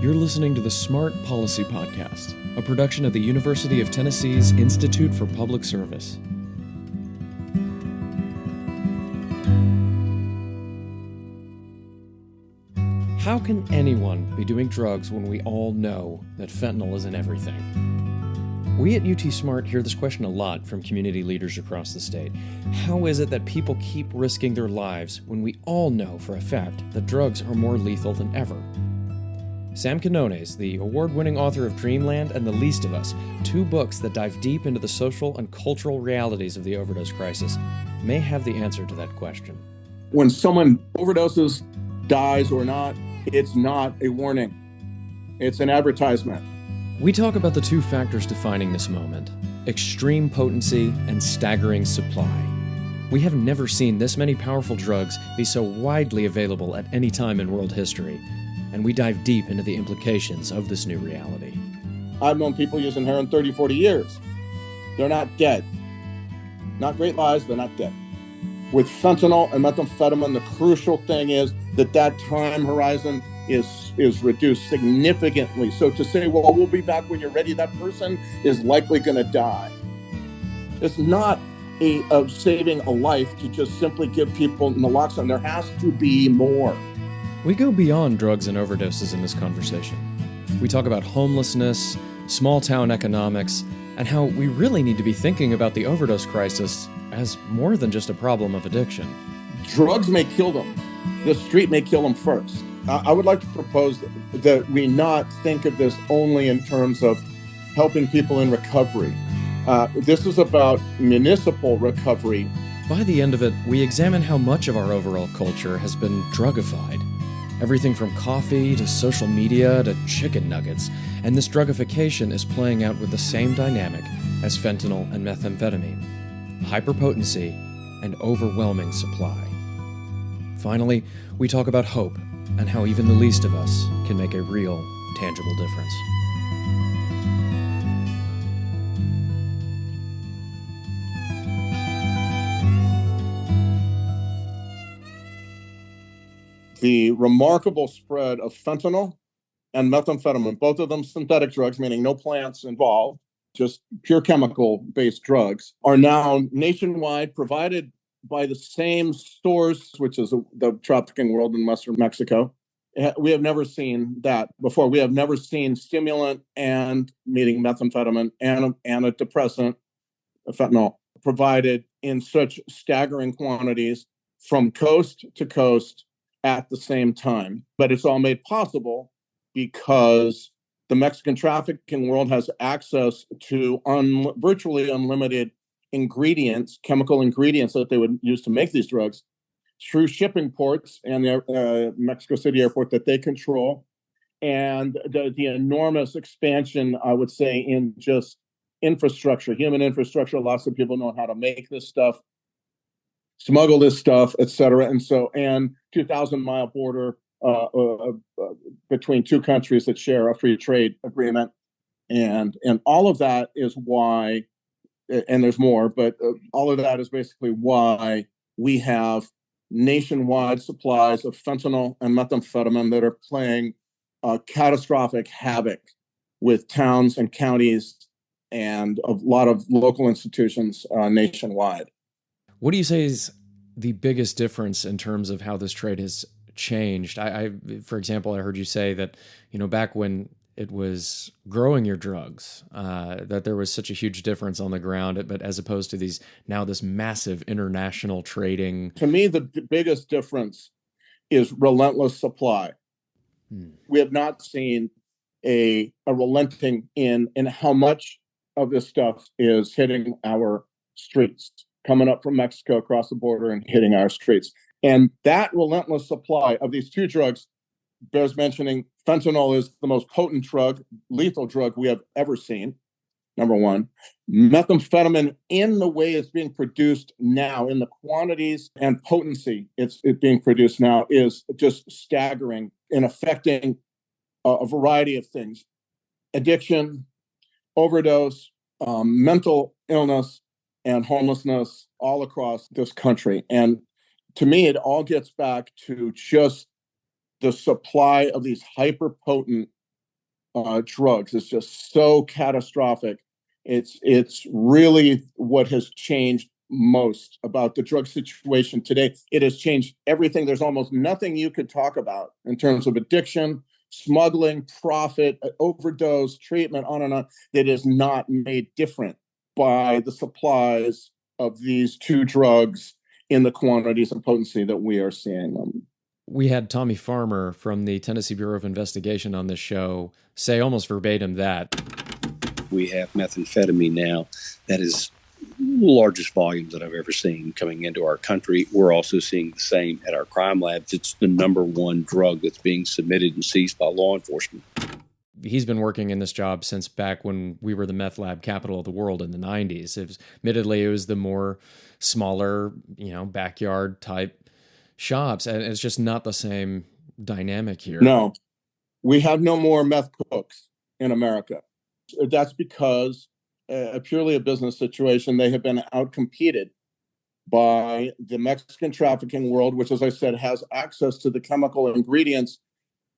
You're listening to the Smart Policy Podcast, a production of the University of Tennessee's Institute for Public Service. How can anyone be doing drugs when we all know that fentanyl is in everything? We at UT Smart hear this question a lot from community leaders across the state. How is it that people keep risking their lives when we all know for a fact that drugs are more lethal than ever? Sam Quinones, the award-winning author of Dreamland and The Least of Us, two books that dive deep into the social and cultural realities of the overdose crisis, may have the answer to that question. When someone overdoses, dies or not, it's not a warning. It's an advertisement. We talk about the two factors defining this moment: extreme potency and staggering supply. We have never seen this many powerful drugs be so widely available at any time in world history, and we dive deep into the implications of this new reality. I've known people using heroin 30, 40 years. They're not dead. Not great lives, they're not dead. With fentanyl and methamphetamine, the crucial thing is that time horizon is reduced significantly. So to say, well, we'll be back when you're ready, that person is likely going to die. It's not of saving a life to just simply give people naloxone. There has to be more. We go beyond drugs and overdoses in this conversation. We talk about homelessness, small-town economics, and how we really need to be thinking about the overdose crisis as more than just a problem of addiction. Drugs may kill them. The street may kill them first. I would like to propose that we not think of this only in terms of helping people in recovery. This is about municipal recovery. By the end of it, we examine how much of our overall culture has been drugified. Everything from coffee to social media to chicken nuggets. And this drugification is playing out with the same dynamic as fentanyl and methamphetamine: hyperpotency and overwhelming supply. Finally, we talk about hope and how even the least of us can make a real, tangible difference. The remarkable spread of fentanyl and methamphetamine, both of them synthetic drugs, meaning no plants involved, just pure chemical-based drugs, are now nationwide, provided by the same stores, which is the trafficking world in Western Mexico. We have never seen that before. We have never seen stimulant and, meaning methamphetamine, and a depressant, fentanyl, provided in such staggering quantities from coast to coast at the same time. But it's all made possible because the Mexican trafficking world has access to virtually unlimited ingredients, chemical ingredients that they would use to make these drugs, through shipping ports and the Mexico City airport that they control. And the enormous expansion, I would say, in just infrastructure, human infrastructure. Lots of people know how to make this stuff, smuggle this stuff, et cetera. And 2,000-mile border between two countries that share a free trade agreement. And all of that is why, and there's more, but all of that is basically why we have nationwide supplies of fentanyl and methamphetamine that are playing catastrophic havoc with towns and counties and a lot of local institutions nationwide. What do you say is the biggest difference in terms of how this trade has changed? For example, I heard you say that, back when it was growing your drugs, that there was such a huge difference on the ground, but as opposed to this massive international trading. To me, the biggest difference is relentless supply. We have not seen a relenting in how much of this stuff is hitting our streets, coming up from Mexico across the border and hitting our streets. And that relentless supply of these two drugs bears mentioning. Fentanyl is the most potent drug, lethal drug we have ever seen, number one. Methamphetamine, in the way it's being produced now, in the quantities and potency it's being produced now, is just staggering in affecting a variety of things: addiction, overdose, mental illness, and homelessness all across this country. And to me, it all gets back to just the supply of these hyper-potent drugs is just so catastrophic. It's really what has changed most about the drug situation today. It has changed everything. There's almost nothing you could talk about in terms of addiction, smuggling, profit, overdose, treatment, on and on, that is not made different by the supplies of these two drugs in the quantities and potency that we are seeing them. We had Tommy Farmer from the Tennessee Bureau of Investigation on this show say almost verbatim that we have methamphetamine now that is the largest volume that I've ever seen coming into our country. We're also seeing the same at our crime labs. It's the number one drug that's being submitted and seized by law enforcement. He's been working in this job since back when we were the meth lab capital of the world in the 90s. Admittedly, it was the more smaller, backyard type shops, and it's just not the same dynamic here. No, we have no more meth cooks in America. That's because purely a business situation. They have been outcompeted by the Mexican trafficking world, which, as I said, has access to the chemical ingredients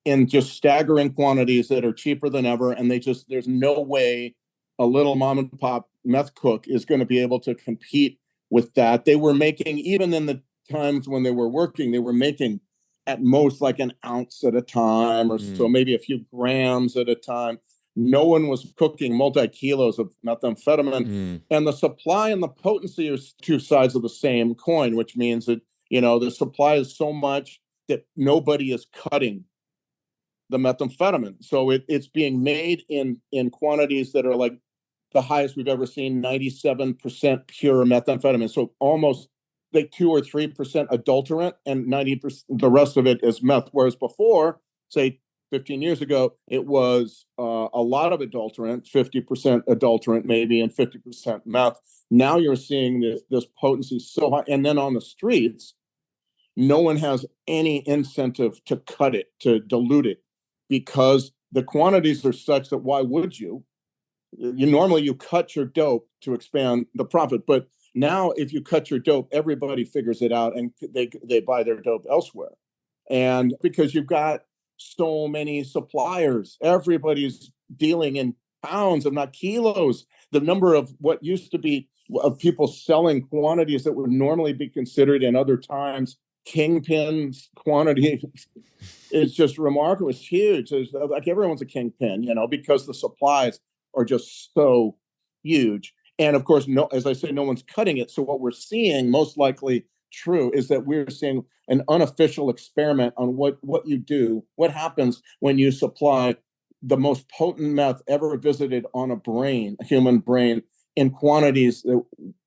in just staggering quantities that are cheaper than ever. And there's no way a little mom and pop meth cook is going to be able to compete with that. They were making, even in the times when they were working, they were making at most like an ounce at a time or so, maybe a few grams at a time. No one was cooking multi-kilos of methamphetamine. And the supply and the potency are two sides of the same coin, which means that, the supply is so much that nobody is cutting the methamphetamine. So it's being made in quantities that are like the highest we've ever seen, 97% pure methamphetamine. So almost like 2 or 3% adulterant, and 90%, the rest of it is meth. Whereas before, say 15 years ago, it was a lot of adulterant, 50% adulterant maybe, and 50% meth. Now you're seeing this potency so high. And then on the streets, no one has any incentive to cut it, to dilute it, because the quantities are such that why would you? Normally you cut your dope to expand the profit, but now if you cut your dope, everybody figures it out and they buy their dope elsewhere. And because you've got so many suppliers, everybody's dealing in pounds and not kilos. The number of what used to be of people selling quantities that would normally be considered in other times kingpin quantity is just remarkable. It's huge. It's like everyone's a kingpin, because the supplies are just so huge. And of course, as I say, no one's cutting it. So what we're seeing, most likely true, is that we're seeing an unofficial experiment on what you do, what happens when you supply the most potent meth ever visited on a human brain, in quantities that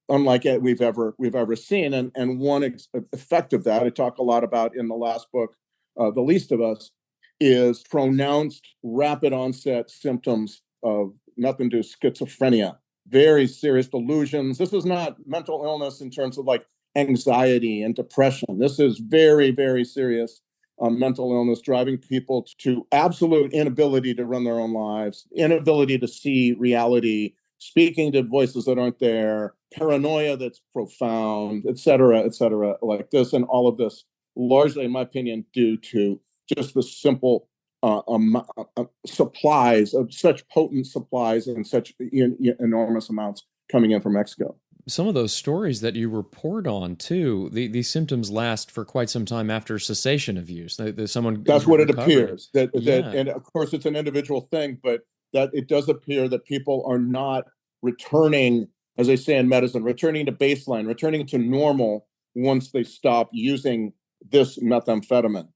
unlike we've ever seen. And one effect of that I talk a lot about in the last book, The Least of Us, is pronounced rapid onset symptoms of meth-induced schizophrenia, very serious delusions. This is not mental illness in terms of like anxiety and depression. This is very, very serious mental illness, driving people to absolute inability to run their own lives, inability to see reality, speaking to voices that aren't there, paranoia that's profound, et cetera, like this. And all of this, largely, in my opinion, due to just the simple supplies of such potent supplies and such enormous amounts coming in from Mexico. Some of those stories that you report on, too, these symptoms last for quite some time after cessation of use. That's what it appears. And of course, it's an individual thing, but that it does appear that people are not returning, as they say in medicine, returning to baseline, returning to normal once they stop using this methamphetamine.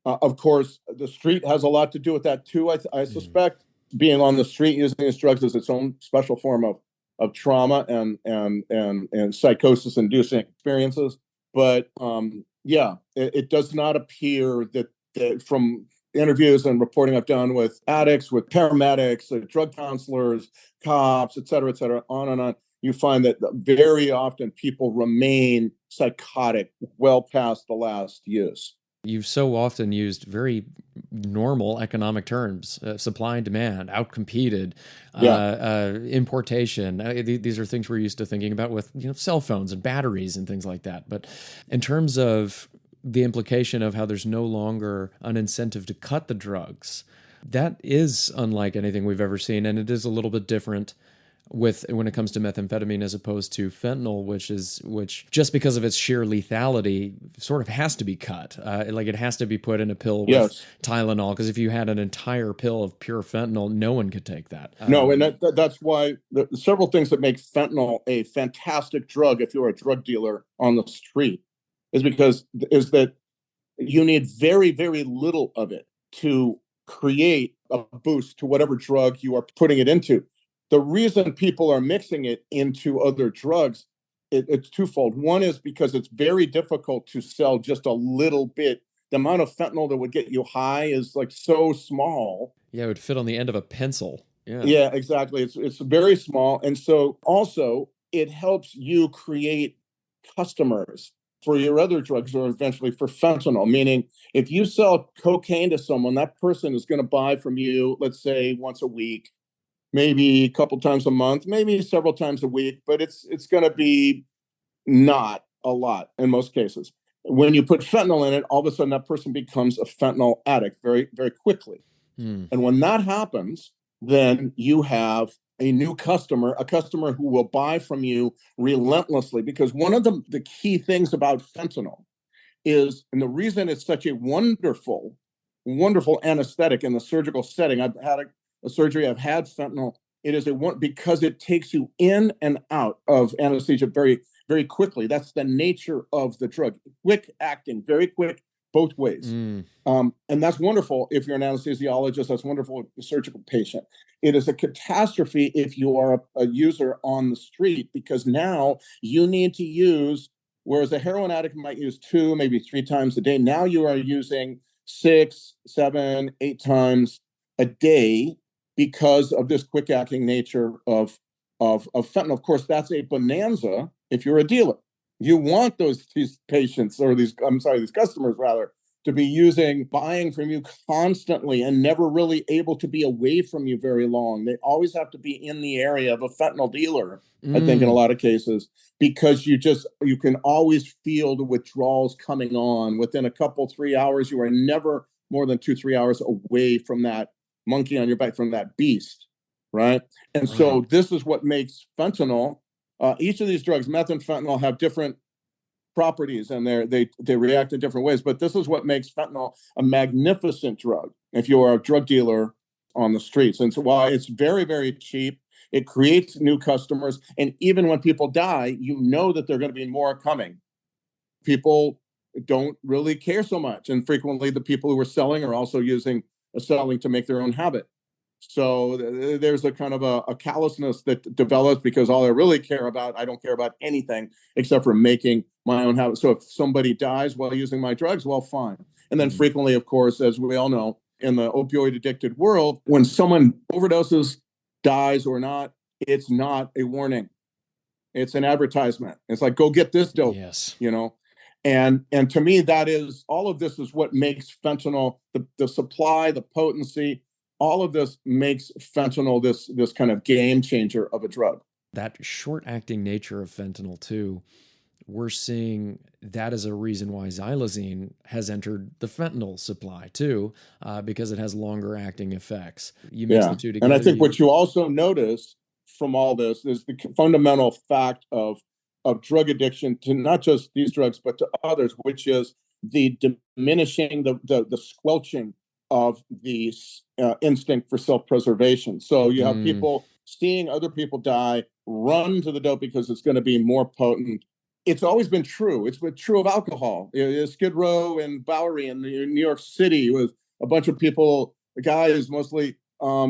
Of course, the street has a lot to do with that, too. I suspect being on the street using these drugs is its own special form of trauma and psychosis-inducing experiences. But it does not appear that from interviews and reporting I've done with addicts, with paramedics, drug counselors, cops, et cetera, on and on, you find that very often people remain psychotic well past the last use. You've so often used very normal economic terms, supply and demand, outcompeted, importation. These are things we're used to thinking about with cell phones and batteries and things like that. But in terms of the implication of how there's no longer an incentive to cut the drugs, That is unlike anything we've ever seen, and it is a little bit different when it comes to methamphetamine as opposed to fentanyl, which just because of its sheer lethality sort of has to be cut. Like it has to be put in a pill with Yes. Tylenol, because if you had an entire pill of pure fentanyl, no one could take that. No, and that's why several things that make fentanyl a fantastic drug if you're a drug dealer on the street is that you need very, very little of it to create a boost to whatever drug you are putting it into. The reason people are mixing it into other drugs, it's twofold. One is because it's very difficult to sell just a little bit. The amount of fentanyl that would get you high is like so small. Yeah, it would fit on the end of a pencil. Yeah. Yeah, exactly. It's very small. And so also it helps you create customers for your other drugs or eventually for fentanyl. Meaning if you sell cocaine to someone, that person is going to buy from you, let's say once a week, maybe a couple times a month, maybe several times a week, but it's going to be not a lot in most cases. When you put fentanyl in it, all of a sudden that person becomes a fentanyl addict very, very quickly. And when that happens, then you have a new customer, a customer who will buy from you relentlessly. Because one of the key things about fentanyl is, and the reason it's such a wonderful, wonderful anesthetic in the surgical setting, I've had a surgery, I've had fentanyl. It is because it takes you in and out of anesthesia very, very quickly. That's the nature of the drug. Quick acting, very quick, both ways. And that's wonderful if you're an anesthesiologist. That's wonderful if you're a surgical patient. It is a catastrophe if you are a user on the street, because now you need to use, whereas a heroin addict might use 2, maybe 3 times a day, now you are using 6, 7, 8 times a day because of this quick acting nature of fentanyl. Of course, that's a bonanza if you're a dealer. You want these patients, or these customers rather, to be buying from you constantly and never really able to be away from you very long. They always have to be in the area of a fentanyl dealer, I think, in a lot of cases, because you can always feel the withdrawals coming on. Within a couple, 3 hours, you are never more than 2-3 hours away from that monkey on your back, from that beast, right? And so this is what makes fentanyl. Each of these drugs, meth and fentanyl, have different properties, and they react in different ways. But this is what makes fentanyl a magnificent drug if you are a drug dealer on the streets. And so while it's very, very cheap, it creates new customers. And even when people die, you know that there are going to be more coming. People don't really care so much. And frequently the people who are selling are also selling to make their own habit. So there's a kind of a callousness that develops, because all I really care about, I don't care about anything except for making my own habit. So if somebody dies while using my drugs, well, fine. And then frequently, of course, as we all know, in the opioid addicted world, when someone overdoses, dies or not, it's not a warning. It's an advertisement. It's like, go get this dope. Yes. And to me, that is, all of this is what makes fentanyl, the supply, the potency, all of this makes fentanyl this kind of game changer of a drug. That short-acting nature of fentanyl, too, we're seeing that as a reason why xylazine has entered the fentanyl supply, too, because it has longer-acting effects. You mix the two together. And I think what you also notice from all this is the fundamental fact of drug addiction to not just these drugs, but to others, which is the diminishing, the squelching of the instinct for self-preservation. So you have people seeing other people die, run to the dope because it's going to be more potent. It's always been true. It's been true of alcohol. Skid Row and Bowery in New York City, with a bunch of people, the guys mostly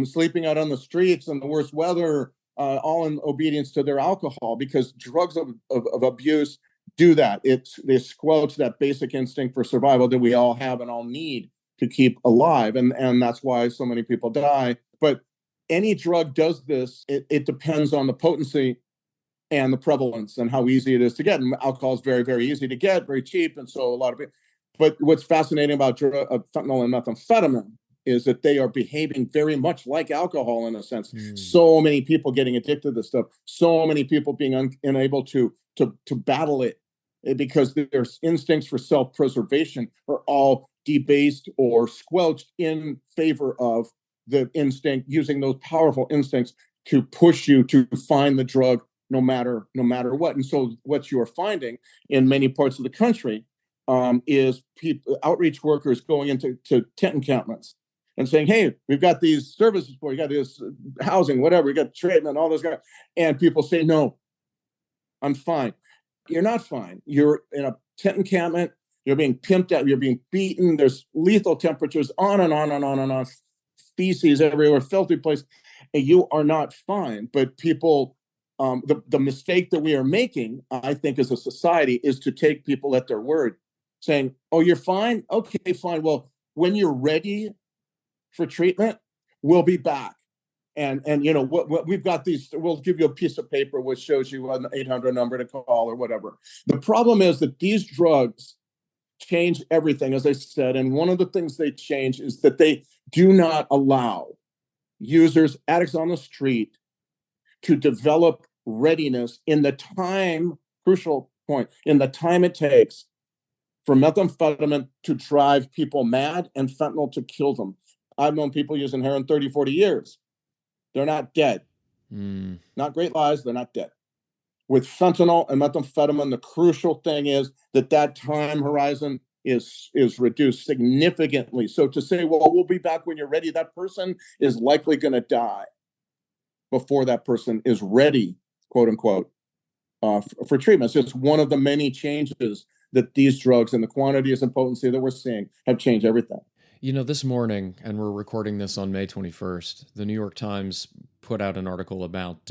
sleeping out on the streets in the worst weather, all in obedience to their alcohol, because drugs of abuse do that. They squelch that basic instinct for survival that we all have and all need to keep alive. And that's why so many people die. But any drug does this. It depends on the potency and the prevalence and how easy it is to get. And alcohol is very, very easy to get, very cheap. And so a lot of people, but what's fascinating about fentanyl and methamphetamine is that they are behaving very much like alcohol in a sense. So many people getting addicted to this stuff, so many people being unable to battle it, because their instincts for self-preservation are all debased or squelched in favor of the instinct, using those powerful instincts to push you to find the drug no matter what. And so what you are finding in many parts of the country is people, outreach workers going into tent encampments and saying, hey, we've got these services for you, got this housing, whatever, we got treatment, all those guys. And people say, no, I'm fine. You're not fine. You're in a tent encampment. You're being pimped out. You're being beaten. There's lethal temperatures, on and on and on and on. Feces everywhere, filthy place. And you are not fine. But people, the mistake that we are making, I think, as a society, is to take people at their word, saying, oh, you're fine? Okay, fine. Well, when you're ready for treatment, we'll be back. And you know what we've got these. We'll give you a piece of paper which shows you an 800 number to call or whatever. The problem is that these drugs change everything, as I said. And one of the things they change is that they do not allow users, addicts on the street, to develop readiness in the time, crucial point, in the time it takes for methamphetamine to drive people mad and fentanyl to kill them. I've known people using heroin 30, 40 years. They're not dead. Not great lies, they're not dead. With fentanyl and methamphetamine, the crucial thing is that time horizon is reduced significantly. So to say, well, we'll be back when you're ready, that person is likely going to die before that person is ready, quote unquote, for treatment. So it's one of the many changes that these drugs and the quantities and potency that we're seeing have changed everything. You know, this morning, and we're recording this on May 21st, the New York Times put out an article about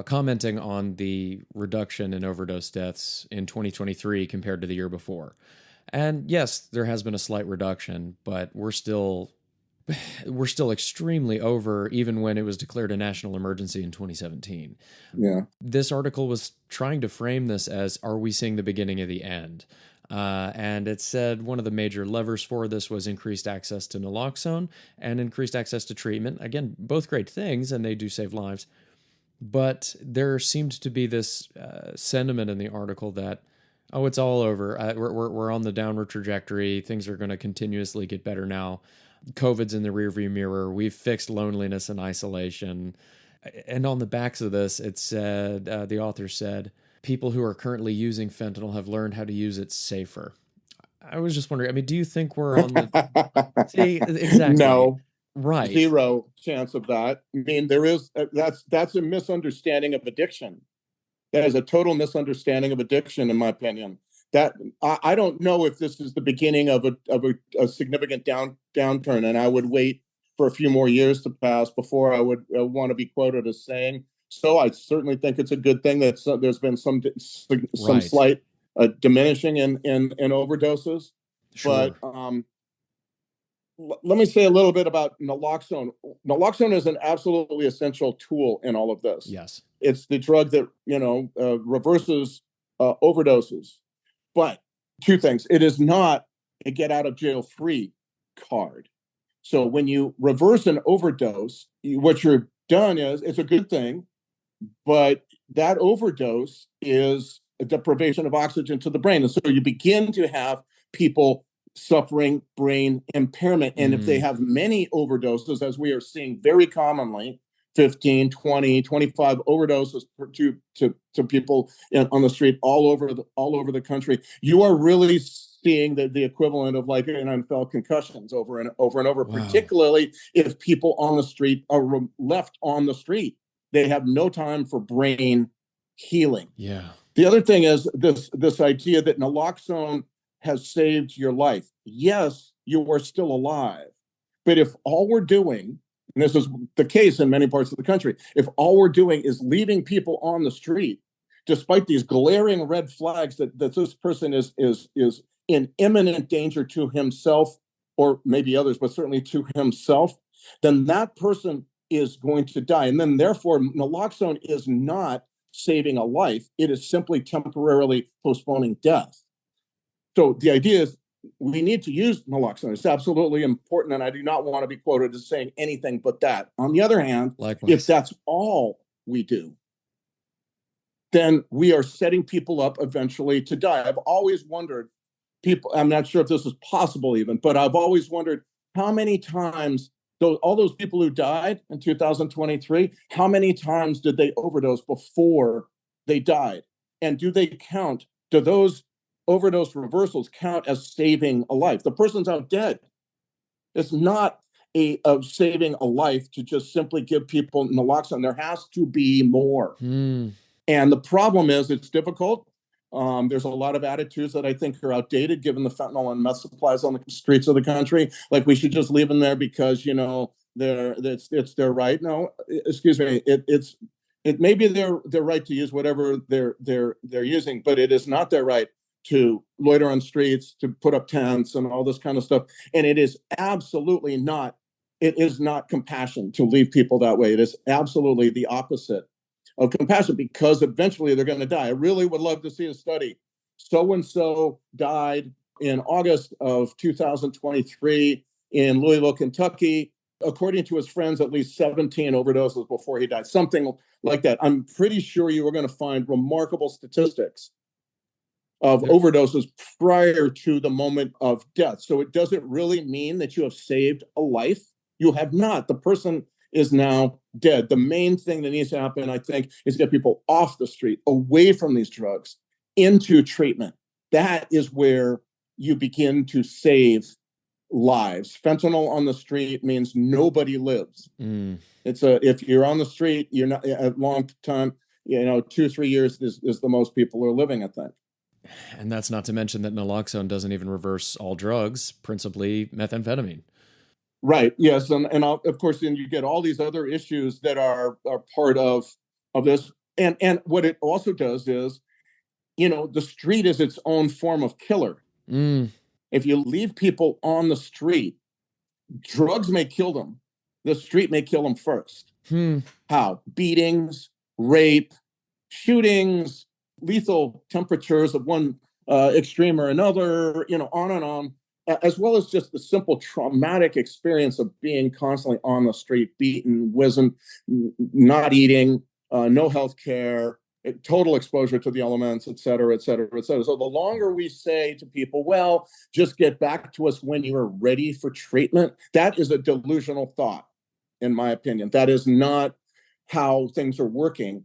commenting on the reduction in overdose deaths in 2023 compared to the year before. And yes, there has been a slight reduction, but we're still extremely over, even when it was declared a national emergency in 2017. Yeah. This article was trying to frame this as, are we seeing the beginning of the end? And it said one of the major levers for this was increased access to naloxone and increased access to treatment. Again, both great things, and they do save lives. But there seemed to be this sentiment in the article that, oh, it's all over. We're on the downward trajectory. Things are going to continuously get better now. COVID's in the rearview mirror. We've fixed loneliness and isolation. And on the backs of this, it said, the author said, people who are currently using fentanyl have learned how to use it safer. I was just wondering, I mean, do you think we're on the... See, exactly. No. Right. Zero chance of that. I mean, there is, that's a misunderstanding of addiction. That is a total misunderstanding of addiction, in my opinion. That I don't know if this is the beginning of a significant downturn, and I would wait for a few more years to pass before I would want to be quoted as saying so. I certainly think it's a good thing that there's been some slight diminishing in overdoses. Sure. But let me say a little bit about naloxone. Naloxone is an absolutely essential tool in all of this. Yes, it's the drug that reverses overdoses. But two things: it is not a get out of jail free card. So when you reverse an overdose, what you're done is, it's a good thing, but that overdose is a deprivation of oxygen to the brain. And so you begin to have people suffering brain impairment. And if they have many overdoses, as we are seeing very commonly, 15, 20, 25 overdoses to people on the street all over the country, you are really seeing the equivalent of like NFL concussions over and over, wow. Particularly if people on the street are left on the street. They have no time for brain healing. Yeah. The other thing is this idea that naloxone has saved your life. Yes, you are still alive. But if all we're doing, and this is the case in many parts of the country, if all we're doing is leaving people on the street, despite these glaring red flags that this person is in imminent danger to himself, or maybe others, but certainly to himself, then that person is going to die. And then therefore, naloxone is not saving a life. It is simply temporarily postponing death. So the idea is we need to use naloxone. It's absolutely important, and I do not want to be quoted as saying anything but that. On the other hand, likewise, if that's all we do, then we are setting people up eventually to die. I've always wondered, I'm not sure if this is possible even, but I've always wondered how many times all those people who died in 2023, how many times did they overdose before they died? And do those overdose reversals count as saving a life? The person's out dead. It's not of saving a life to just simply give people naloxone. There has to be more. And the problem is it's difficult. There's a lot of attitudes that I think are outdated, given the fentanyl and meth supplies on the streets of the country. Like we should just leave them there because it's their right. No, excuse me. It may be their right to use whatever they're using, but it is not their right to loiter on streets, to put up tents and all this kind of stuff. And it is absolutely not. It is not compassion to leave people that way. It is absolutely the opposite of compassion, because eventually they're going to die. I really would love to see a study. So-and-so died in August of 2023 in Louisville, Kentucky. According to his friends, at least 17 overdoses before he died, something like that. I'm pretty sure you are going to find remarkable statistics of overdoses prior to the moment of death. So it doesn't really mean that you have saved a life. You have not. The person is now dead. The main thing that needs to happen, I think, is get people off the street, away from these drugs, into treatment. That is where you begin to save lives. Fentanyl on the street means nobody lives. If you're on the street, you're not a long time, 2 or 3 years is the most people are living, I think. And that's not to mention that naloxone doesn't even reverse all drugs, principally methamphetamine. Right. Yes. And of course, then you get all these other issues that are part of this. And what it also does is, the street is its own form of killer. If you leave people on the street, drugs may kill them. The street may kill them first. How? Beatings, rape, shootings, lethal temperatures of one extreme or another, on and on, as well as just the simple traumatic experience of being constantly on the street, beaten, wizened, not eating, no health care, total exposure to the elements, et cetera, et cetera, et cetera. So the longer we say to people, well, just get back to us when you are ready for treatment, that is a delusional thought, in my opinion. That is not how things are working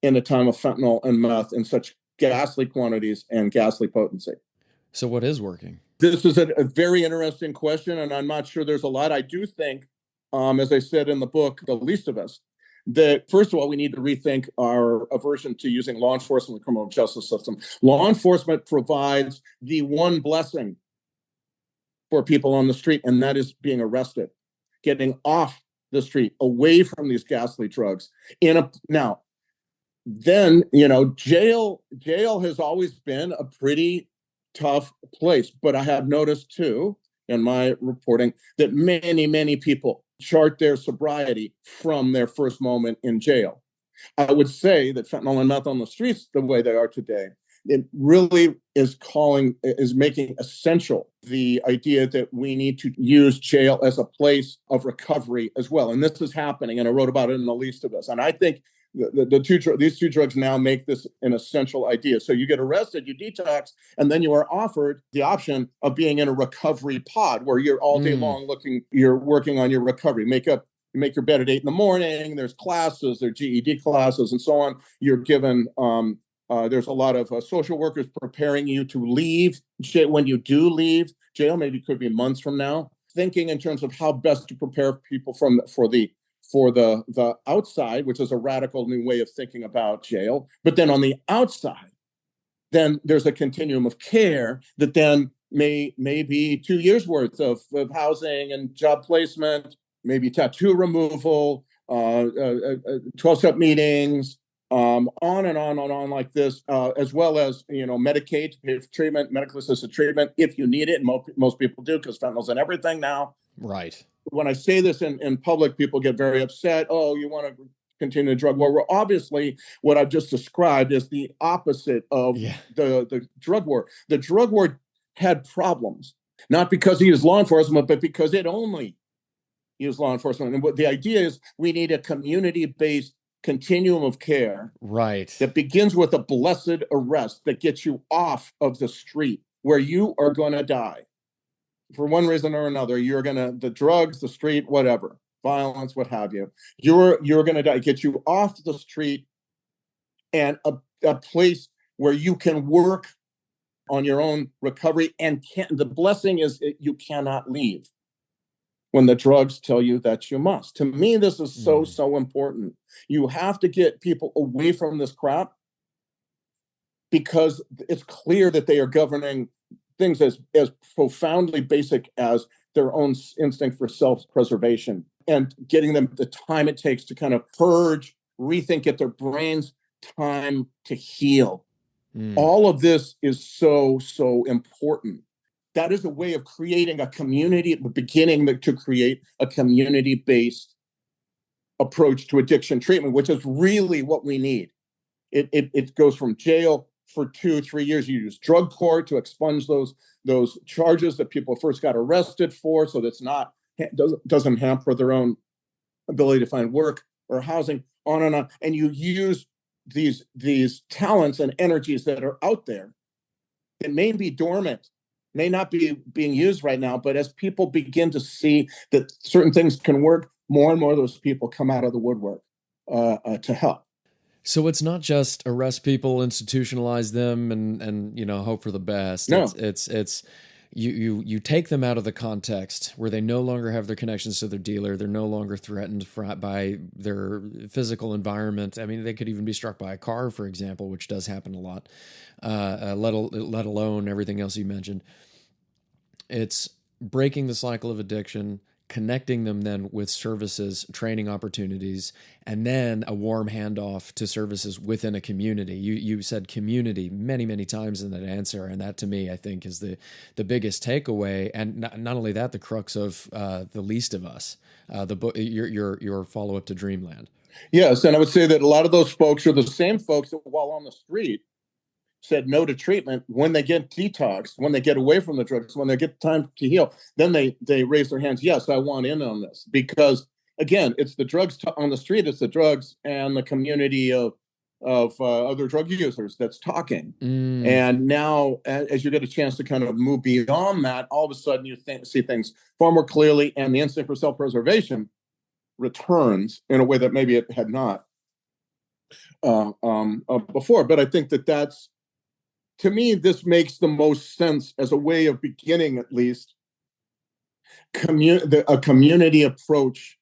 in a time of fentanyl and meth in such ghastly quantities and ghastly potency. So what is working? This is a very interesting question, and I'm not sure there's a lot. I do think, as I said in the book, The Least of Us, that first of all, we need to rethink our aversion to using law enforcement in the criminal justice system. Law enforcement provides the one blessing for people on the street, and that is being arrested, getting off the street, away from these ghastly drugs. Then, jail has always been a pretty tough place. But I have noticed, too, in my reporting, that many, many people chart their sobriety from their first moment in jail. I would say that fentanyl and meth on the streets, the way they are today, it really is making essential the idea that we need to use jail as a place of recovery as well. And this is happening, and I wrote about it in The Least of Us. And I think these two drugs now make this an essential idea. So you get arrested, you detox, and then you are offered the option of being in a recovery pod where you're all day long you're working on your recovery. You make your bed at 8 in the morning. There's classes, there's GED classes, and so on. You're given, there's a lot of social workers preparing you to leave when you do leave jail. Maybe it could be months from now. Thinking in terms of how best to prepare people for the outside, which is a radical new way of thinking about jail. But then on the outside, then there's a continuum of care that then may be 2 years worth of housing and job placement, maybe tattoo removal, 12-step meetings, on and on and on like this, as well as, Medicaid to pay for treatment, medically assisted treatment, if you need it. And most people do, because fentanyl's in everything now. Right. When I say this in public, people get very upset. Oh, you want to continue the drug war? Well, obviously, what I've just described is the opposite of the drug war. The drug war had problems, not because he used law enforcement, but because it only used law enforcement. And what the idea is, we need a community-based continuum of care, right, that begins with a blessed arrest that gets you off of the street where you are going to die. for one reason or another, the drugs, the street, whatever, violence, what have you, you're going to die. Get you off the street and a place where you can work on your own recovery. And the blessing is you cannot leave when the drugs tell you that you must. To me, this is so important. You have to get people away from this crap, because it's clear that they are governing things as profoundly basic as their own instinct for self-preservation, and getting them the time it takes to kind of purge, rethink, get their brains time to heal. All of this is so important. That is a way of creating a community, beginning to create a community-based approach to addiction treatment, which is really what we need. It goes from jail for 2-3 years. You use drug court to expunge those charges that people first got arrested for, so that's doesn't hamper their own ability to find work or housing, on and on. And you use these talents and energies that are out there that may be dormant, may not be being used right now, but as people begin to see that certain things can work, more and more of those people come out of the woodwork to help. So it's not just arrest people, institutionalize them, and hope for the best. No. It's you take them out of the context where they no longer have their connections to their dealer. They're no longer threatened by their physical environment. I mean, they could even be struck by a car, for example, which does happen a lot, let alone everything else you mentioned. It's breaking the cycle of addiction, connecting them then with services, training opportunities, and then a warm handoff to services within a community. You said community many, many times in that answer, and that to me, I think, is the biggest takeaway. And not only that, the crux of The Least of Us, the book, your follow-up to Dreamland. Yes, and I would say that a lot of those folks are the same folks that, while on the street, said no to treatment. When they get detoxed, when they get away from the drugs, when they get time to heal, then they raise their hands. Yes, I want in on this, because again, it's the drugs on the street, it's the drugs and the community of other drug users that's talking. And now, as you get a chance to kind of move beyond that, all of a sudden you see things far more clearly, and the instinct for self-preservation returns in a way that maybe it had not before. But I think that's, to me, this makes the most sense as a way of beginning, at least, a community approach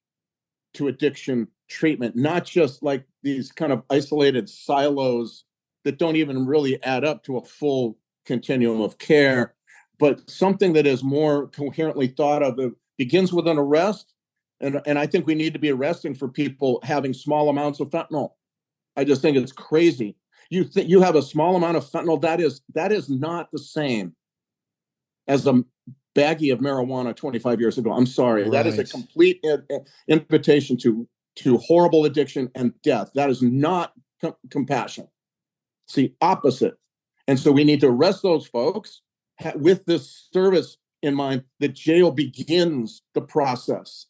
to addiction treatment, not just like these kind of isolated silos that don't even really add up to a full continuum of care, but something that is more coherently thought of. It begins with an arrest, and I think we need to be arresting for people having small amounts of fentanyl. I just think it's crazy. You have a small amount of fentanyl, that is not the same as a baggie of marijuana 25 years ago. I'm sorry. Right. That is a complete invitation to horrible addiction and death. That is not compassion. It's the opposite. And so we need to arrest those folks with this service in mind, that jail begins the process.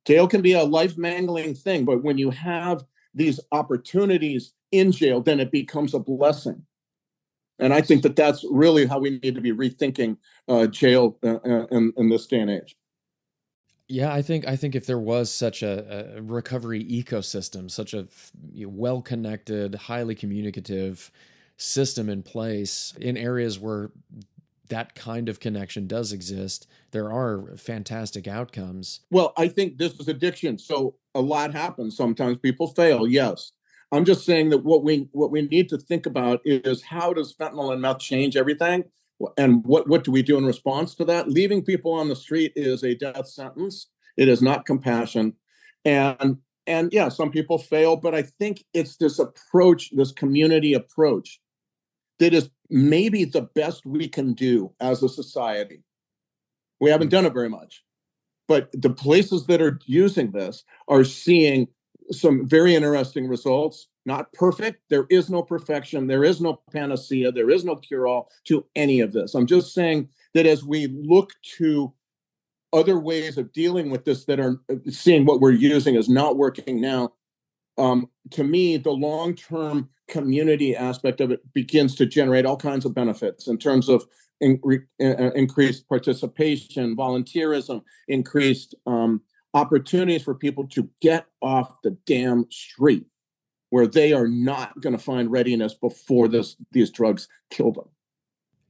Jail can be a life-mangling thing, but when you have these opportunities in jail, then it becomes a blessing. And I think that's really how we need to be rethinking jail in this day and age. Yeah, I think if there was such a recovery ecosystem, such a well-connected, highly communicative system in place in areas where that kind of connection does exist, there are fantastic outcomes. Well, I think this is addiction, so a lot happens. Sometimes people fail, yes. I'm just saying that what we need to think about is, how does fentanyl and meth change everything? And what do we do in response to that? Leaving people on the street is a death sentence. It is not compassion. And yeah, some people fail, but I think it's this approach, this community approach, that is maybe the best we can do as a society. We haven't done it very much, but the places that are using this are seeing some very interesting results. Not perfect. There is no perfection. There is no panacea. There is no cure-all to any of this. I'm just saying that as we look to other ways of dealing with this, that are seeing what we're using is not working now, to me, the long-term community aspect of it begins to generate all kinds of benefits in terms of increased participation, volunteerism, increased opportunities for people to get off the damn street where they are not going to find readiness before these drugs kill them.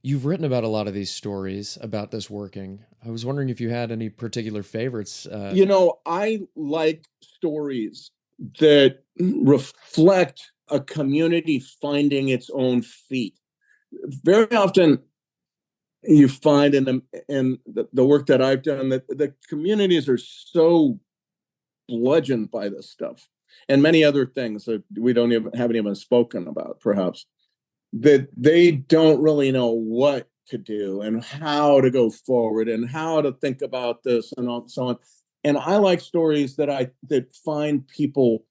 You've written about a lot of these stories about this working. I was wondering if you had any particular favorites. I like stories that reflect a community finding its own feet. Very often you find in the work that I've done that the communities are so bludgeoned by this stuff and many other things that we haven't even spoken about, perhaps, that they don't really know what to do and how to go forward and how to think about this and so on. And I like stories that find people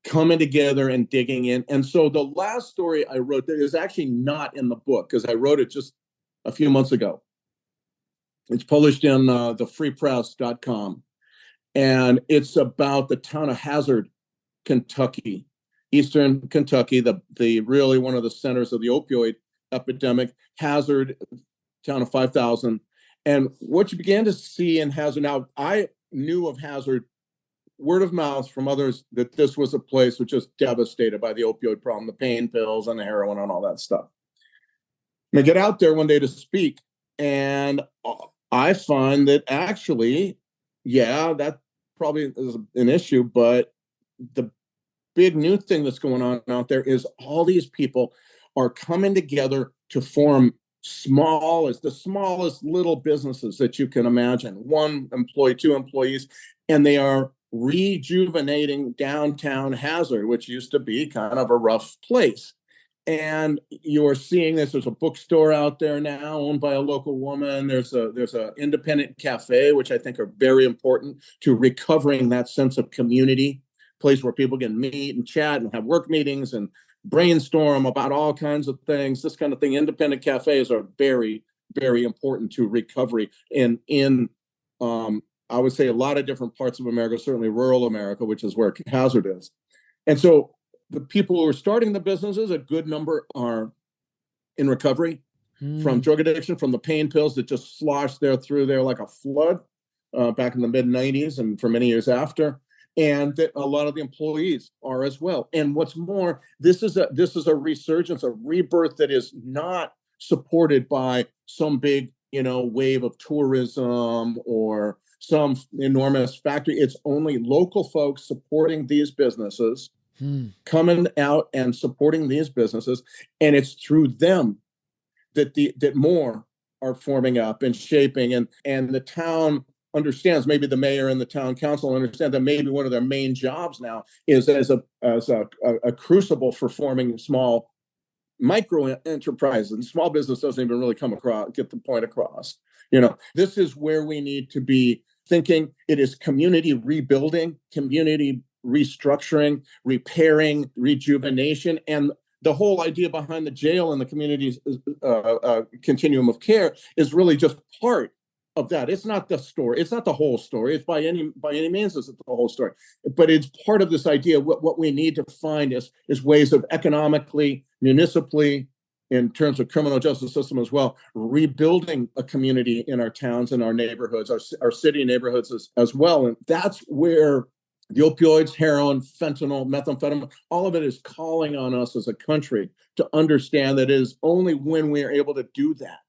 coming together and digging in. And so the last story I wrote that is actually not in the book because I wrote it just a few months ago. It's published in thefreepress.com. And it's about the town of Hazard, Kentucky, Eastern Kentucky, the really one of the centers of the opioid epidemic. Hazard, town of 5,000. And what you began to see in Hazard, now I knew of Hazard word of mouth from others that this was a place which was devastated by the opioid problem, the pain pills and the heroin and all that stuff. I get out there one day to speak, and I find that actually, yeah, that probably is an issue, but the big new thing that's going on out there is all these people are coming together to form the smallest little businesses that you can imagine. 1 employee, 2 employees, and they are rejuvenating downtown Hazard, which used to be kind of a rough place. And you're seeing this. There's a bookstore out there now owned by a local woman. There's a independent cafe, which I think are very important to recovering that sense of community, place where people can meet and chat and have work meetings and brainstorm about all kinds of things. This kind of thing. Independent cafes are very, very important to recovery in I would say a lot of different parts of America, certainly rural America, which is where Hazard is. And so the people who are starting the businesses, a good number are in recovery from drug addiction, from the pain pills that just sloshed through there like a flood back in the mid-90s and for many years after. And that a lot of the employees are as well. And what's more, this is a resurgence, a rebirth that is not supported by some big, wave of tourism or some enormous factory. It's only local folks supporting these businesses, coming out and supporting these businesses, and it's through them that more are forming up and shaping, and the town understands. Maybe the mayor and the town council understand that maybe one of their main jobs now is as a crucible for forming small micro enterprises. And small business doesn't even really get the point across. This is where we need to be thinking. It is community rebuilding, community restructuring, repairing, rejuvenation. And the whole idea behind the jail and the community's continuum of care is really just part of that. It's not the story. It's not the whole story. It's by any means isn't the whole story. But it's part of this idea. What we need to find is ways of economically, municipally, in terms of criminal justice system as well, rebuilding a community in our towns and our neighborhoods, our city neighborhoods as well. And that's where the opioids, heroin, fentanyl, methamphetamine, all of it is calling on us as a country to understand that it is only when we are able to do that,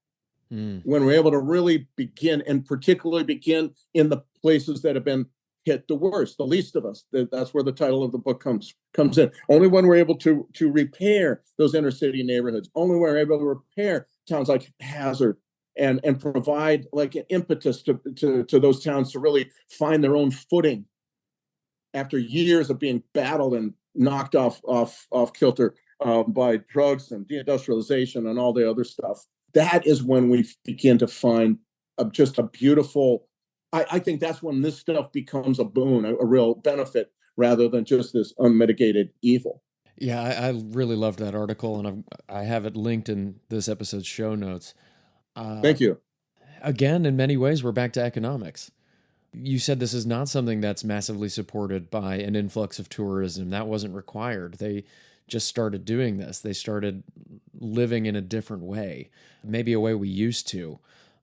when we're able to really begin, and particularly begin in the places that have been hit the worst, the least of us. That's where the title of the book comes in. Only when we're able to repair those inner city neighborhoods, only when we're able to repair towns like Hazard and provide like an impetus to those towns to really find their own footing after years of being battled and knocked off kilter by drugs and deindustrialization and all the other stuff. That is when we begin to find just a beautiful. I think that's when this stuff becomes a boon, a real benefit, rather than just this unmitigated evil. Yeah, I really loved that article, and I have it linked in this episode's show notes. Thank you. Again, in many ways, we're back to economics. You said this is not something that's massively supported by an influx of tourism. That wasn't required. They just started doing this. They started living in a different way, maybe a way we used to,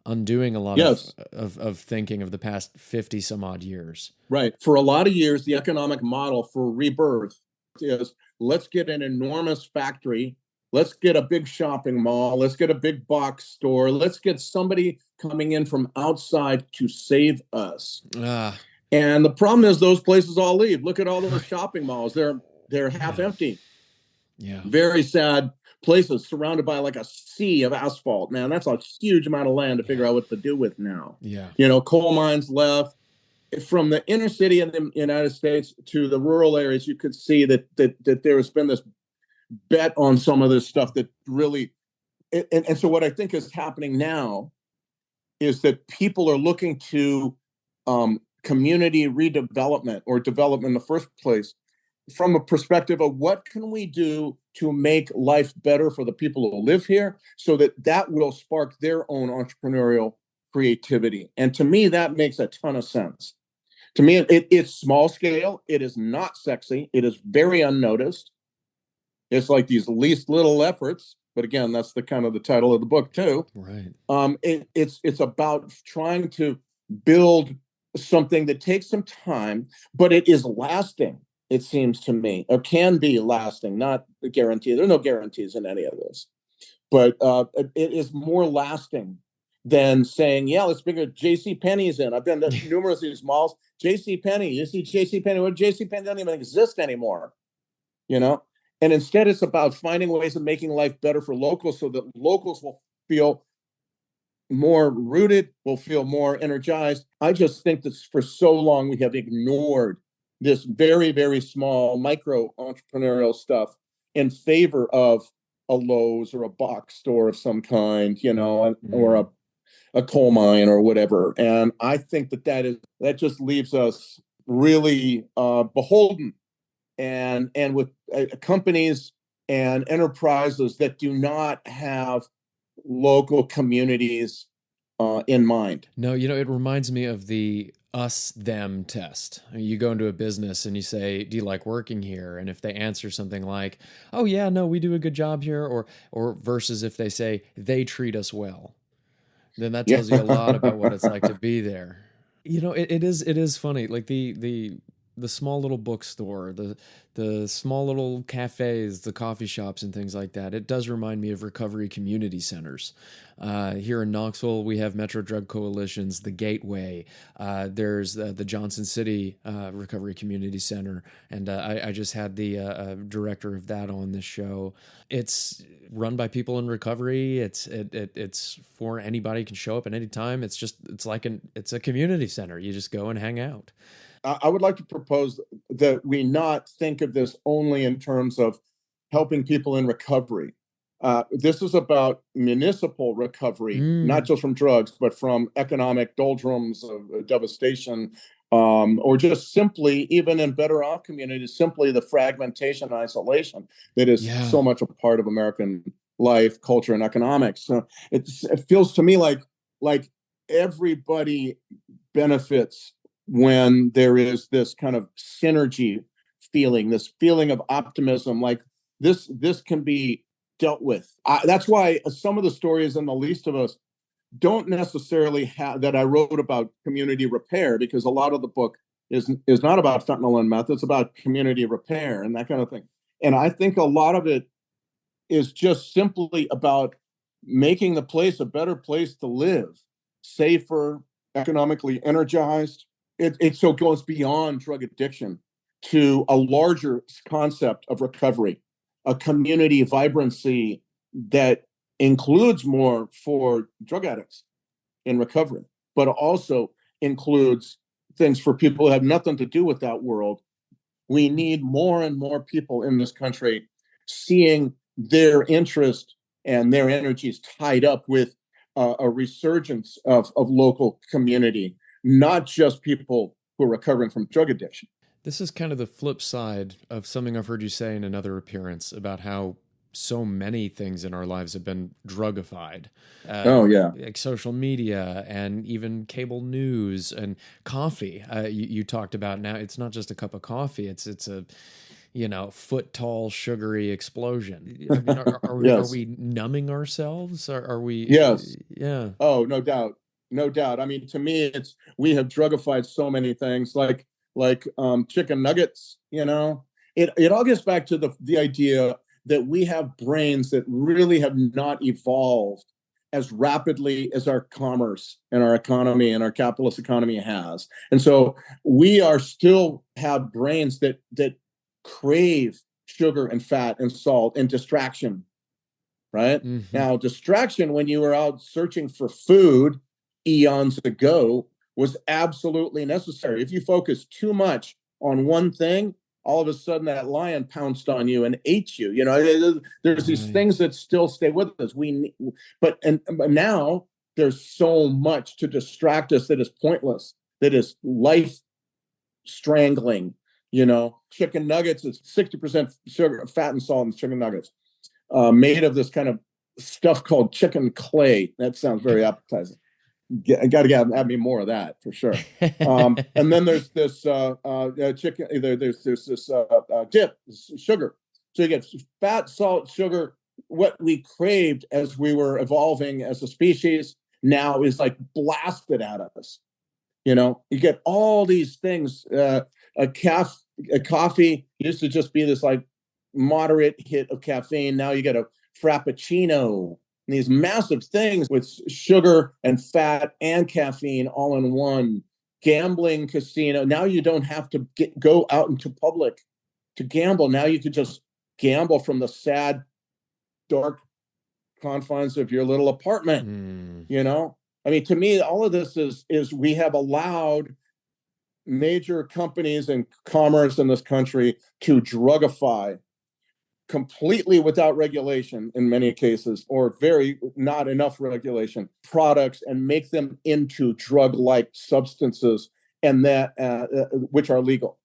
undoing a lot Yes. of thinking of the past 50 some odd years. Right. For a lot of years, the economic model for rebirth is let's get an enormous factory. Let's get a big shopping mall. Let's get a big box store. Let's get somebody coming in from outside to save us. And the problem is those places all leave. Look at all those shopping malls. They're half empty. Yeah. Very sad places surrounded by like a sea of asphalt. Man, that's a huge amount of land to figure out what to do with now. Yeah. You know, coal mines left. From the inner city in the United States to the rural areas, you could see that there's been this bet on some of this stuff that really, and so what I think is happening now is that people are looking to community redevelopment or development in the first place from a perspective of what can we do to make life better for the people who live here so that will spark their own entrepreneurial creativity. And to me, that makes a ton of sense. To me, it's small scale. It is not sexy. It is very unnoticed. It's like these least little efforts. But again, that's the kind of the title of the book too. Right. It's about trying to build something that takes some time, but it is lasting. It seems to me, or can be lasting, not a guarantee. There are no guarantees in any of this, but it is more lasting than saying, yeah, let's bring a J.C. Penney's in. I've been to numerous of these malls. J.C. Penney, you see J.C. Penney. Well, J.C. Penney doesn't even exist anymore, you know? And instead, it's about finding ways of making life better for locals so that locals will feel more rooted, will feel more energized. I just think that for so long we have ignored this very, very small micro entrepreneurial stuff in favor of a Lowe's or a box store of some kind, you know, or a coal mine or whatever. And I think that just leaves us really beholden and with companies and enterprises that do not have local communities in mind. No, you know, it reminds me of the us-them test. You go into a business and you say, do you like working here? And if they answer something like, oh yeah, no, we do a good job here, or versus if they say, they treat us well, then that tells you a lot about what it's like to be there. You know, it is funny. Like the small little bookstore, the small little cafes, the coffee shops and things like that. It does remind me of recovery community centers. Here in Knoxville, we have Metro Drug Coalitions, the Gateway. There's the Johnson City Recovery Community Center, and I just had the director of that on this show. It's run by people in recovery. It's for anybody, can show up at any time. It's a community center. You just go and hang out. I would like to propose that we not think of this only in terms of helping people in recovery. This is about municipal recovery, not just from drugs, but from economic doldrums of devastation, or just simply, even in better off communities, simply the fragmentation and isolation that is so much a part of American life, culture, and economics. So it feels to me like everybody benefits when there is this kind of synergy feeling, this feeling of optimism, like this can be dealt with. That's why some of the stories in The Least of Us don't necessarily have that I wrote about community repair, because a lot of the book is not about fentanyl and meth. It's about community repair and that kind of thing. And I think a lot of it is just simply about making the place a better place to live, safer, economically energized. It so goes beyond drug addiction to a larger concept of recovery, a community vibrancy that includes more for drug addicts in recovery, but also includes things for people who have nothing to do with that world. We need more and more people in this country seeing their interest and their energies tied up with a resurgence of local community, not just people who are recovering from drug addiction. This is kind of the flip side of something I've heard you say in another appearance about how so many things in our lives have been drugified. Like social media and even cable news and coffee. You talked about now. It's not just a cup of coffee. It's foot tall sugary explosion. I mean, are Yes. we numbing ourselves? Are we? Yes. Yeah. Oh, no doubt. No doubt. I mean, to me, we have drugified so many things like chicken nuggets, It all gets back to the idea that we have brains that really have not evolved as rapidly as our commerce and our economy and our capitalist economy has. And so we are still have brains that crave sugar and fat and salt and distraction, right? Mm-hmm. Now, distraction when you were out searching for food eons ago was absolutely necessary. If you focus too much on one thing, all of a sudden that lion pounced on you and ate you. There's these things that still stay with us. But now there's so much to distract us that is pointless, that is life strangling. Chicken nuggets is 60% sugar, fat, and salt in chicken nuggets, made of this kind of stuff called chicken clay. That sounds very appetizing. I got to add me more of that for sure. And then there's this chicken. There's this dip, sugar. So you get fat, salt, sugar. What we craved as we were evolving as a species now is like blasted at us. You get all these things. A coffee used to just be this like moderate hit of caffeine. Now you get a frappuccino, and these massive things with sugar and fat and caffeine all in one. Gambling casino. Now you don't have to go out into public to gamble. Now you could just gamble from the sad, dark confines of your little apartment. I mean, to me, all of this is we have allowed major companies and commerce in this country to drugify completely without regulation in many cases, or very not enough regulation, products and make them into drug-like substances, and that which are legal.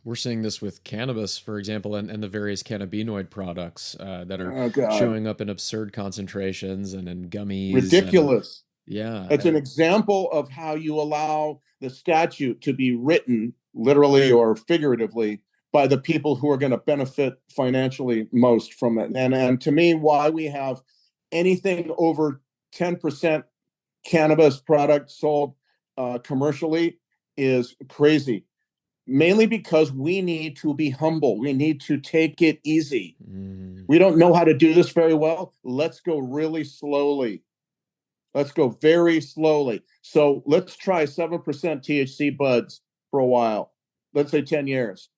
We're seeing this with cannabis, for example, and the various cannabinoid products that are showing up in absurd concentrations and in gummies. Ridiculous. Yeah. It's an example of how you allow the statute to be written literally or figuratively by the people who are going to benefit financially most from it. And to me, why we have anything over 10% cannabis product sold commercially is crazy. Mainly because we need to be humble. We need to take it easy. We don't know how to do this very well. Let's go really slowly. Let's go very slowly. So let's try 7% THC buds for a while. Let's say 10 years.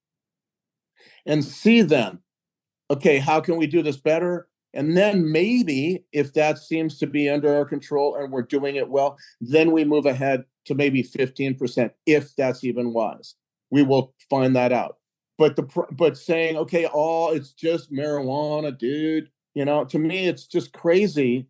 And see then, okay, how can we do this better? And then maybe if that seems to be under our control and we're doing it well, then we move ahead to maybe 15%, if that's even wise. We will find that out. But saying, okay, it's just marijuana, dude, to me, it's just crazy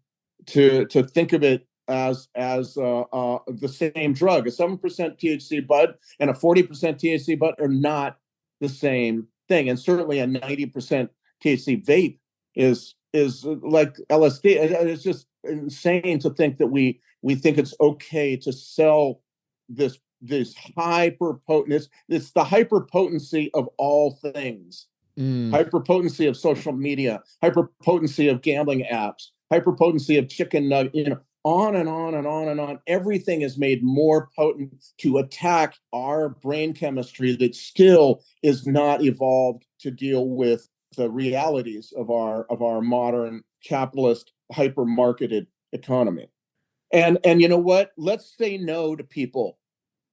to think of it as the same drug. A 7% THC bud and a 40% THC bud are not the same thing. And certainly a 90% THC vape is like LSD. It's just insane to think that we think it's okay to sell this hyperpotent. It's the hyperpotency of all things. Hyperpotency of social media, hyperpotency of gambling apps, hyperpotency of chicken nugget, on and on and on and on. Everything is made more potent to attack our brain chemistry that still is not evolved to deal with the realities of our modern capitalist hyper-marketed economy. And you know what? Let's say no to people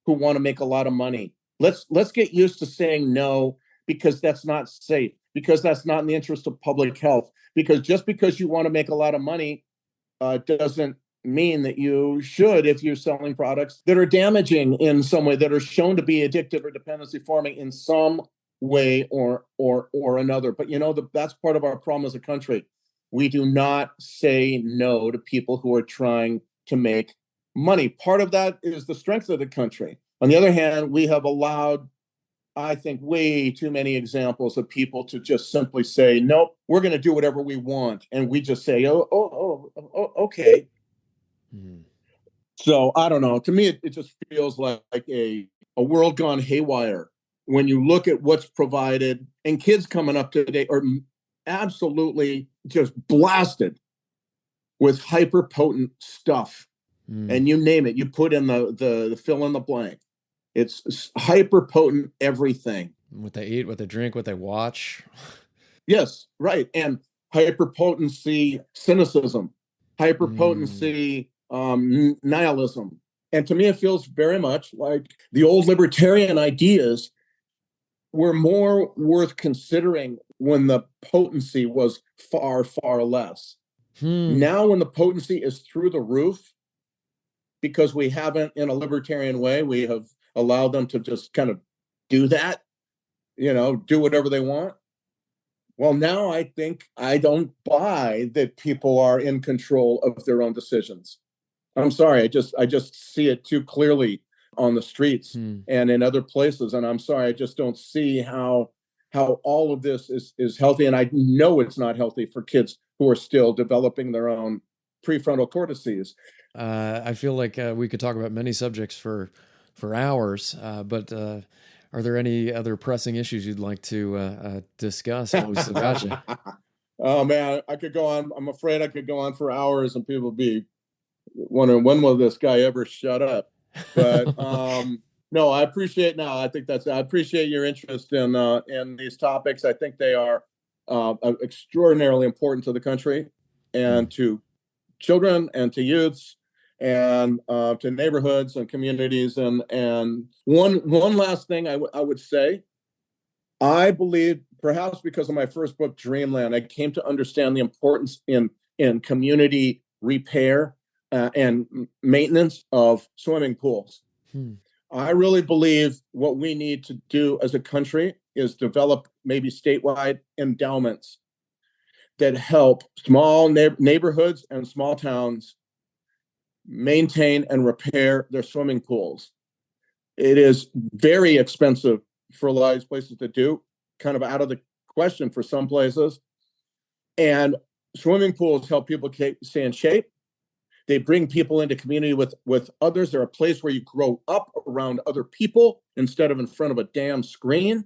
who want to make a lot of money. Let's get used to saying no, because that's not safe, because that's not in the interest of public health. Because just because you want to make a lot of money doesn't mean that you should, if you're selling products that are damaging in some way, that are shown to be addictive or dependency forming in some way or another. But that's part of our problem as a country. We do not say no to people who are trying to make money. Part of that is the strength of the country. On the other hand, we have allowed, I think, way too many examples of people to just simply say, nope, we're going to do whatever we want. And we just say, okay. So I don't know. To me, it just feels like a world gone haywire when you look at what's provided, and kids coming up today are absolutely just blasted with hyper-potent stuff. And you name it, you put in the fill in the blank. It's hyper-potent everything. What they eat, what they drink, what they watch. Yes, right. And hyperpotency cynicism, hyperpotency nihilism. And to me, it feels very much like the old libertarian ideas were more worth considering when the potency was far, far less. Now, when the potency is through the roof, because we haven't, in a libertarian way, we have allowed them to just kind of do that, do whatever they want. Well, now I think I don't buy that people are in control of their own decisions. I'm sorry, I just see it too clearly on the streets and in other places. And I'm sorry, I just don't see how all of this is healthy. And I know it's not healthy for kids who are still developing their own prefrontal cortices. I feel like we could talk about many subjects for hours, but are there any other pressing issues you'd like to discuss while we still got you? Oh, man, I could go on. I'm afraid I could go on for hours and people would be wondering, when will this guy ever shut up? But no, I appreciate I appreciate your interest in these topics. I think they are extraordinarily important to the country and to children and to youths and to neighborhoods and communities. And one last thing I would say, I believe, perhaps because of my first book, Dreamland, I came to understand the importance in community repair and maintenance of swimming pools. I really believe what we need to do as a country is develop maybe statewide endowments that help small neighborhoods and small towns maintain and repair their swimming pools. It is very expensive for a lot of these places to do, kind of out of the question for some places. And swimming pools help people stay in shape. They bring people into community with others. They're a place where you grow up around other people instead of in front of a damn screen.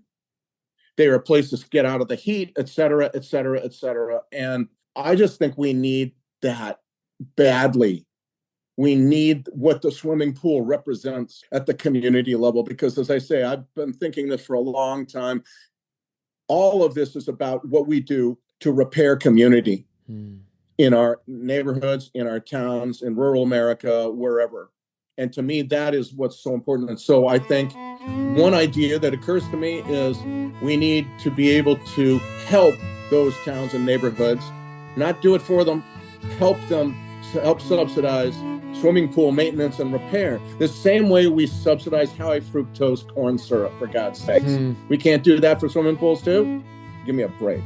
They are a place to get out of the heat, et cetera, et cetera, et cetera. And I just think we need that badly. We need what the swimming pool represents at the community level, because, as I say, I've been thinking this for a long time. All of this is about what we do to repair community in our neighborhoods, in our towns, in rural America, wherever. And to me, that is what's so important. And so I think one idea that occurs to me is we need to be able to help those towns and neighborhoods, not do it for them, help subsidize swimming pool maintenance and repair. The same way we subsidize high fructose corn syrup, for God's sakes. We can't do that for swimming pools too? Give me a break.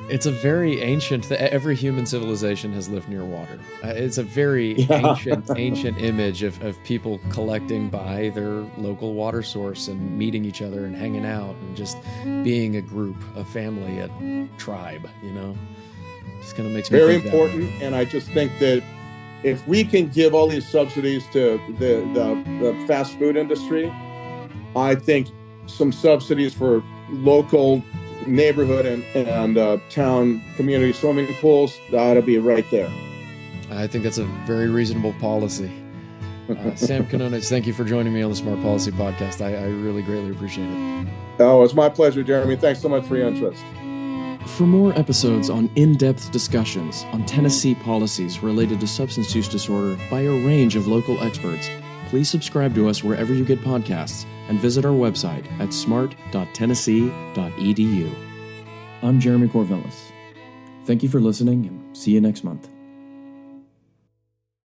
It's a very ancient, every human civilization has lived near water. It's a very ancient image of people collecting by their local water source and meeting each other and hanging out and just being a group, a family, a tribe, Just kind of makes me very think important. And I just think that if we can give all these subsidies to the fast food industry, I think some subsidies for local neighborhood and town community swimming pools, that ought to be right there. I think that's a very reasonable policy. Sam Quinones, thank you for joining me on the Smart Policy Podcast. I really greatly appreciate it. Oh, it's my pleasure, Jeremy. Thanks so much for your interest. For more episodes on in-depth discussions on Tennessee policies related to substance use disorder by a range of local experts, please subscribe to us wherever you get podcasts and visit our website at smart.tennessee.edu. I'm Jeremy Corvelis. Thank you for listening, and see you next month.